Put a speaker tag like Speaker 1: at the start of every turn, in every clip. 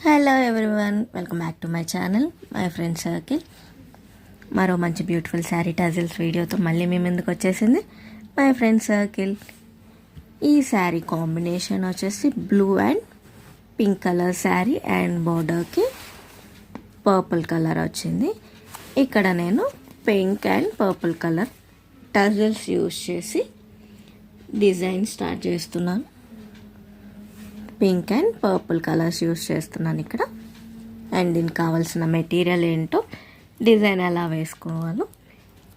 Speaker 1: Hello everyone, welcome back to my channel my friend circle. మరో మంచి beautiful sari tassels వీడియోతో మళ్ళీ మీ ముందుకు వచ్చేసింది మై ఫ్రెండ్ సర్కిల్. ఈ శారీ కాంబినేషన్ వచ్చేసి blue and pink colour sari and బోర్డర్కి పర్పుల్ కలర్ వచ్చింది. ఇక్కడ నేను pink and purple colour tassels use చేసి డిజైన్ స్టార్ట్ చేస్తున్నాను. Pink and purple colours use చేస్తున్నాను ఇక్కడ. అండ్ దీనికి కావాల్సిన మెటీరియల్ ఏంటో, డిజైన్ ఎలా వేసుకోవాలో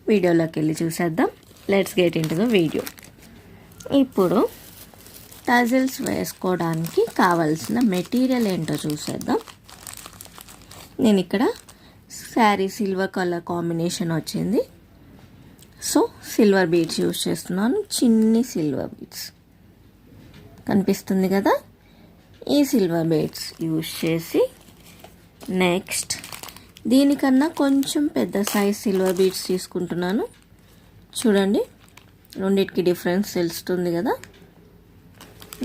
Speaker 1: వీడియోలోకి వెళ్ళి చూసేద్దాం. Let's get in to the video. ఇప్పుడు టజిల్స్ వేసుకోవడానికి కావాల్సిన మెటీరియల్ ఏంటో చూసేద్దాం. నేను ఇక్కడ శారీ సిల్వర్ కలర్ కాంబినేషన్ వచ్చింది, సో సిల్వర్ బీడ్స్ యూస్ చేస్తున్నాను. చిన్ని సిల్వర్ బీడ్స్ కనిపిస్తుంది కదా, ఈ సిల్వర్ బీడ్స్ యూస్ చేసి నెక్స్ట్ దీనికన్నా కొంచెం పెద్ద సైజ్ సిల్వర్ బీడ్స్ తీసుకుంటున్నాను. చూడండి, రెండింటికి డిఫరెన్స్ తెలుస్తుంది కదా.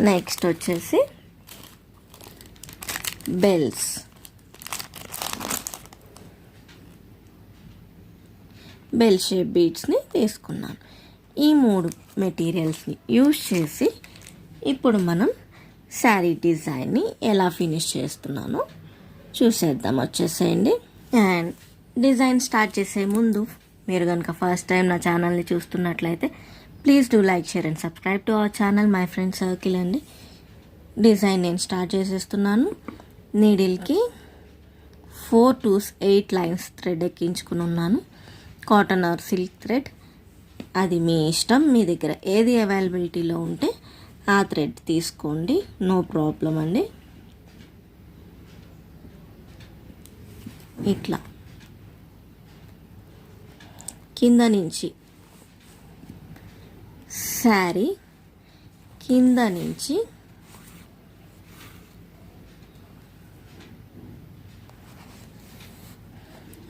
Speaker 1: నెక్స్ట్ వచ్చేసి బెల్స్, బెల్ షేప్ బీడ్స్ని తీసుకున్నాను. ఈ మూడు మెటీరియల్స్ని యూస్ చేసి ఇప్పుడు మనం శారీ డిజైన్ని ఎలా ఫినిష్ చేస్తున్నానో చూసేద్దాం. వచ్చేసేయండి. అండ్ డిజైన్ స్టార్ట్ చేసే ముందు మీరు కనుక ఫస్ట్ టైం నా ఛానల్ని చూస్తున్నట్లయితే please do like, share and subscribe to our channel my friend circle అండి. డిజైన్ నేను స్టార్ట్ చేసేస్తున్నాను. నీడిల్కి 4 to 8 లైన్స్ థ్రెడ్ ఎక్కించుకుని ఉన్నాను. కాటన్ ఆర్ సిల్క్ థ్రెడ్, అది మీ ఇష్టం. మీ దగ్గర ఏది అవైలబిలిటీలో ఉంటే ఆ థ్రెడ్ తీసుకోండి, నో ప్రాబ్లం అండి. ఇట్లా కింద నుంచి శారీ కింద నుంచి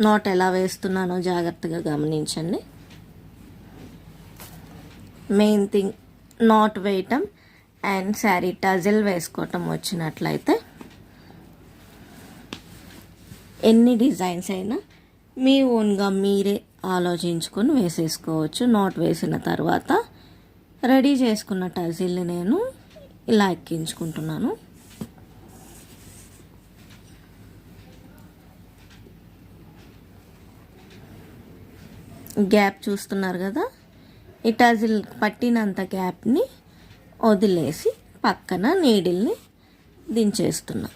Speaker 1: నాట్ ఎలా వేస్తున్నానో జాగ్రత్తగా గమనించండి. మెయిన్ థింగ్ నాట్ వేయటం అండ్ శారీ టజిల్ వేసుకోవటం వచ్చినట్లయితే ఎన్ని డిజైన్స్ అయినా మీ ఓన్గా మీరే ఆలోచించుకొని వేసేసుకోవచ్చు. నాట్ వేసిన తర్వాత రెడీ చేసుకున్న టజిల్ని నేను ఇలా ఎక్కించుకుంటున్నాను. గ్యాప్ చూస్తున్నారు కదా, ఈ టజిల్ పట్టినంత గ్యాప్ని వదిలేసి పక్కన నీడిల్ని దించేస్తున్నా.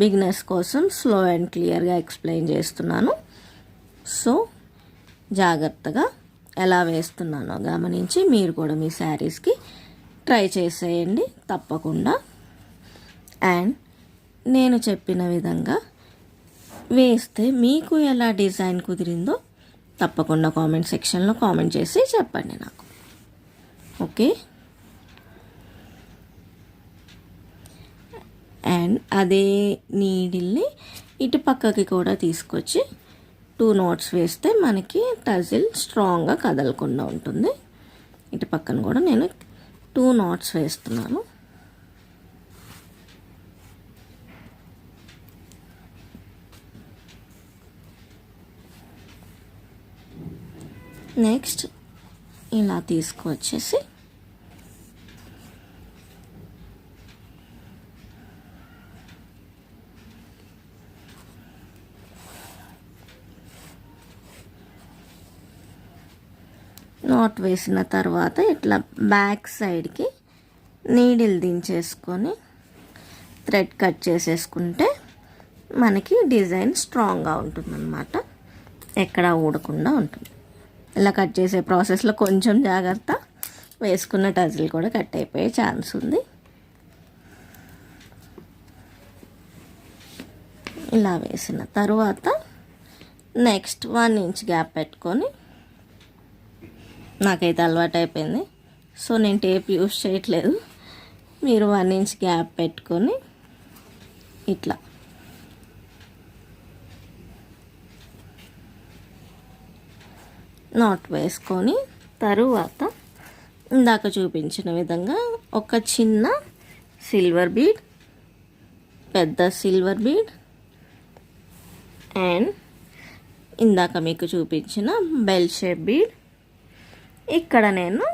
Speaker 1: బిగినర్స్ కోసం స్లో అండ్ క్లియర్గా ఎక్స్ప్లెయిన్ చేస్తున్నాను. సో జాగ్రత్తగా ఎలా వేస్తున్నానో గమనించి మీరు కూడా మీ శారీస్కి ట్రై చేసేయండి తప్పకుండా. అండ్ నేను చెప్పిన విధంగా వేస్తే మీకు ఎలా డిజైన్ కుదిరిందో తప్పకుండా కామెంట్ సెక్షన్లో కామెంట్ చేసి చెప్పండి నాకు. ఓకే, అండ్ అదే నీడిల్ని ఇటు పక్కకి కూడా తీసుకొచ్చి 2 knots వేస్తే మనకి టజిల్ స్ట్రాంగ్గా కదలకుండా ఉంటుంది. ఇటు పక్కన కూడా నేను 2 knots వేస్తున్నాను. నెక్స్ట్ ఇలా తీసుకువచ్చేసి నాట్ వేసిన తర్వాత ఇట్లా బ్యాక్ సైడ్కి నీడిల్ దించేసుకొని థ్రెడ్ కట్ చేసేసుకుంటే మనకి డిజైన్ స్ట్రాంగ్గా ఉంటుందన్నమాట, ఎక్కడ ఊడకుండా ఉంటుంది. ఇలా కట్ చేసే ప్రాసెస్లో కొంచెం జాగ్రత్త, వేసుకున్న టజిల్ కూడా కట్ అయిపోయే ఛాన్స్ ఉంది. ఇలా వేసిన తర్వాత నెక్స్ట్ 1 inch గ్యాప్ పెట్టుకొని, నాకైతే అలవాటు అయిపోయింది సో నేను టేప్ యూస్ చేయట్లేదు. మీరు 1 inch గ్యాప్ పెట్టుకొని ఇట్లా నాట్ వేసుకొని తరువాత ఇందాక చూపించిన విధంగా ఒక చిన్న సిల్వర్ బీడ్ పెద్ద సిల్వర్ బీడ్ అండ్ ఇందాక మీకు చూపించిన బెల్ షేప్ బీడ్. ఇక్కడ నేను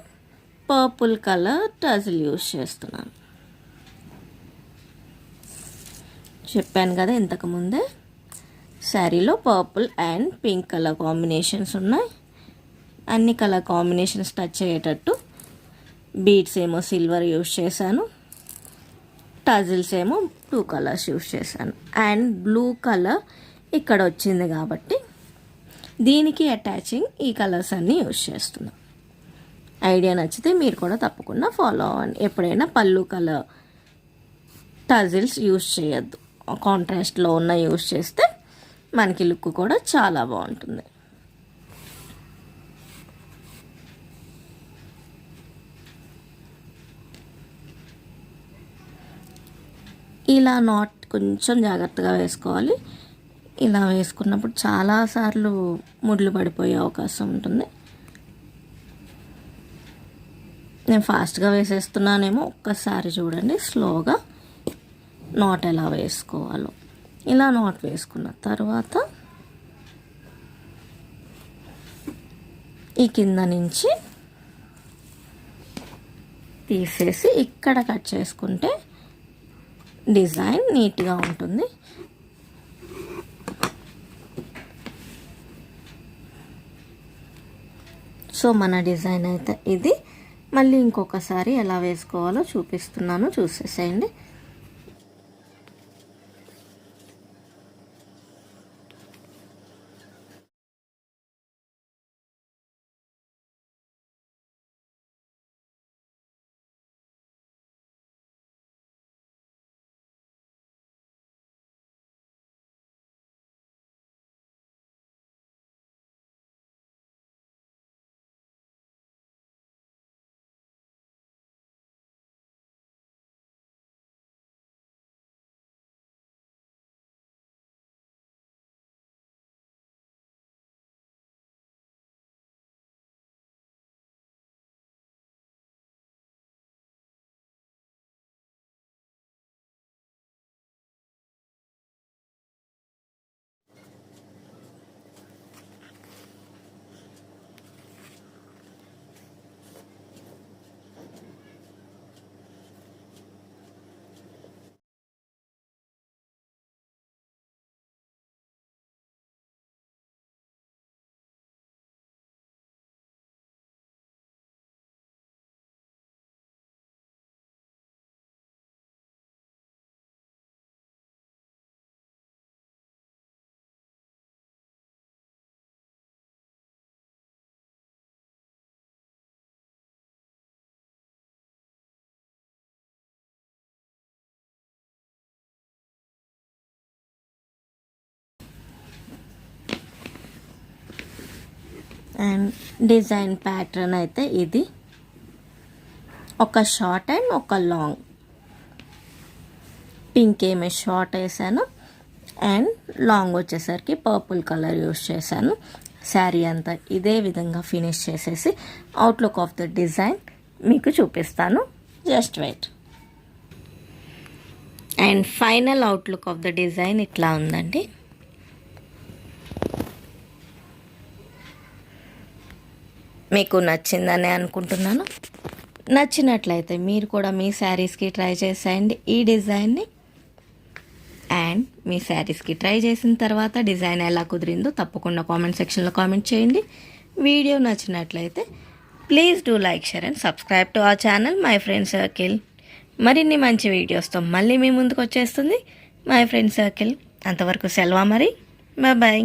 Speaker 1: పర్పుల్ కలర్ టజిల్ యూస్ చేస్తున్నాను. చెప్పాను కదా ఇంతకుముందే శారీలో purple and pink colour combinations ఉన్నాయి. అన్ని కలర్ కాంబినేషన్స్ టచ్ అయ్యేటట్టు బీడ్స్ ఏమో సిల్వర్ యూస్ చేశాను, టజిల్స్ ఏమో 2 కలర్స్ యూస్ చేశాను అండ్ బ్లూ కలర్ ఇక్కడ వచ్చింది కాబట్టి దీనికి అటాచింగ్ ఈ కలర్స్ అన్నీ యూస్ చేస్తున్నాను. ఐడియా నచ్చితే మీరు కూడా తప్పకుండా ఫాలో అవ్వండి. ఎప్పుడైనా పళ్ళు కలర్ టజిల్స్ యూస్ చేయొద్దు, కాంట్రాస్ట్లో ఉన్న యూస్ చేస్తే మనకి లుక్ కూడా చాలా బాగుంటుంది. ఇలా నాట్ కొంచెం జాగ్రత్తగా వేసుకోవాలి. ఇలా వేసుకున్నప్పుడు చాలాసార్లు ముడ్లు పడిపోయే అవకాశం ఉంటుంది. నేను ఫాస్ట్గా వేసేస్తున్నానేమో, ఒక్కసారి చూడండి స్లోగా నాట్ ఎలా వేసుకోవాలో. ఇలా నాట్ వేసుకున్న తర్వాత ఈ కింద నుంచి తీసేసి ఇక్కడ కట్ చేసుకుంటే డిజైన్ నీట్గా ఉంటుంది. సో మన డిజైన్ అయితే ఇది. మళ్ళీ ఇంకొకసారి ఎలా వేసుకోవాలో చూపిస్తున్నాను, చూసేసేయండి. అండ్ డిజైన్ ప్యాటర్న్ అయితే ఇది. ఒక షార్ట్ అండ్ ఒక లాంగ్. పింక్ ఏమో షార్ట్ వేసాను అండ్ లాంగ్ వచ్చేసరికి పర్పుల్ కలర్ యూస్ చేశాను. శారీ అంతా ఇదే విధంగా ఫినిష్ చేసేసి అవుట్లుక్ ఆఫ్ ద డిజైన్ మీకు చూపిస్తాను. Just wait. And final outlook of the design ఇట్లా ఉందండి. మీకు నచ్చిందని అనుకుంటున్నాను. నచ్చినట్లయితే మీరు కూడా మీ శారీస్కి ట్రై చేసేయండి ఈ డిజైన్ని. అండ్ మీ శారీస్కి ట్రై చేసిన తర్వాత డిజైన్ ఎలా కుదిరిందో తప్పకుండా కామెంట్ సెక్షన్లో కామెంట్ చేయండి. వీడియో నచ్చినట్లయితే please do like, share and subscribe to our channel my friend circle. మరిన్ని మంచి వీడియోస్తో మళ్ళీ మీ ముందుకు వచ్చేస్తుంది మై ఫ్రెండ్ సర్కిల్. అంతవరకు సెలవు మరి. బాయ్.